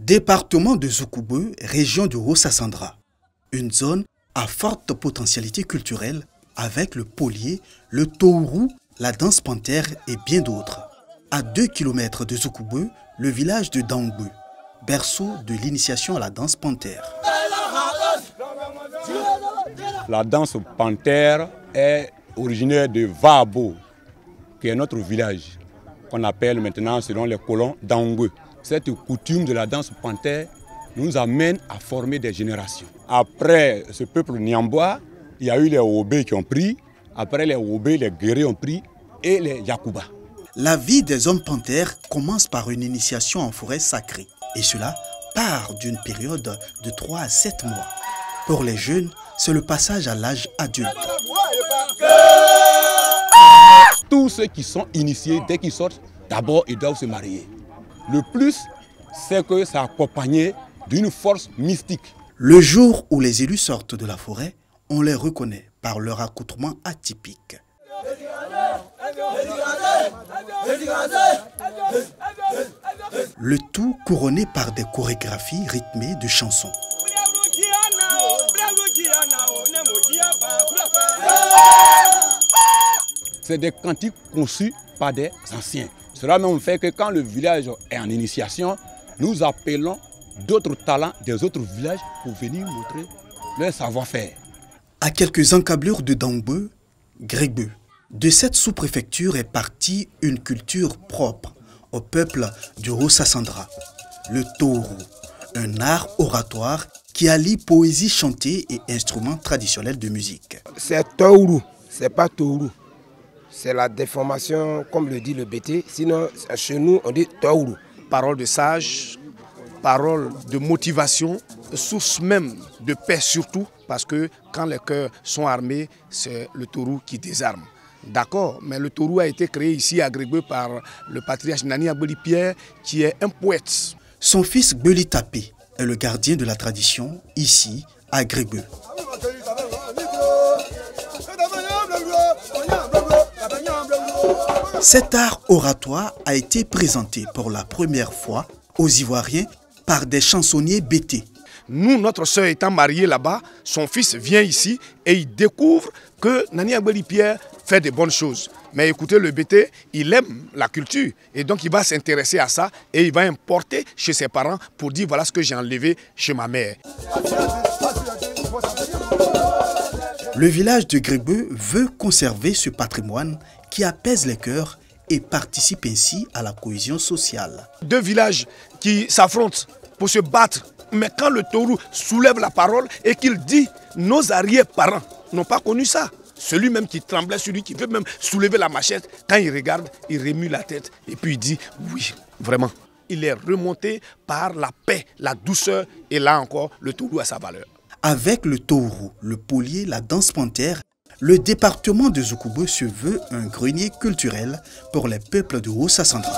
Département de Zoukoubeu, région de Haut-Sassandra. Une zone à forte potentialité culturelle avec le polier, le tourou, la danse panthère et bien d'autres. À 2 km de Zoukoubeu, le village de Dangbeu, berceau de l'initiation à la danse panthère. La danse panthère est originaire de Vabo, qui est notre village, qu'on appelle maintenant selon les colons Dangbeu. Cette coutume de la danse panthère nous amène à former des générations. Après ce peuple Niambois, il y a eu les Obé qui ont pris, après les Obé, les Guérés ont pris et les Yakuba. La vie des hommes panthères commence par une initiation en forêt sacrée. Et cela part d'une période de 3 à 7 mois. Pour les jeunes, c'est le passage à l'âge adulte. Tous ceux qui sont initiés, dès qu'ils sortent, d'abord ils doivent se marier. Le plus, c'est que ça accompagné d'une force mystique. Le jour où les élus sortent de la forêt, on les reconnaît par leur accoutrement atypique. Le tout couronné par des chorégraphies rythmées de chansons. C'est des cantiques conçus par des anciens. Cela même fait que quand le village est en initiation, nous appelons d'autres talents des autres villages pour venir montrer leur savoir-faire. À quelques encablures de Dangbeu, Grégbeu, de cette sous-préfecture est partie une culture propre au peuple du Haut-Sassandra, le tourou, un art oratoire qui allie poésie chantée et instruments traditionnels de musique. C'est tourou, c'est pas tourou. C'est la déformation, comme le dit le BT. Sinon, chez nous, on dit tourou. Parole de sage, parole de motivation, source même de paix surtout, parce que quand les cœurs sont armés, c'est le tourou qui désarme. D'accord, mais le tourou a été créé ici à Grégbeu par le patriarche Nani Agbeli Pierre, qui est un poète. Son fils Gbeli Tapé est le gardien de la tradition ici à Grégbeu. Cet art oratoire a été présenté pour la première fois aux Ivoiriens par des chansonniers BT. Nous, notre sœur étant mariée là-bas, son fils vient ici et il découvre que Nani Agbeli Pierre fait de bonnes choses. Mais écoutez, le BT, il aime la culture et donc il va s'intéresser à ça et il va importer chez ses parents pour dire voilà ce que j'ai enlevé chez ma mère. Le village de Grégbeu veut conserver ce patrimoine qui apaise les cœurs et participe ainsi à la cohésion sociale. Deux villages qui s'affrontent pour se battre, mais quand le tourou soulève la parole et qu'il dit nos arrière-parents n'ont pas connu ça. Celui même qui tremblait, celui qui veut même soulever la machette, quand il regarde, il remue la tête et puis il dit oui, vraiment. Il est remonté par la paix, la douceur et là encore, le tourou a sa valeur. Avec le tourou, le polier, la danse panthère, le département de Zoukoubeu se veut un grenier culturel pour les peuples de Haut-Sassandra.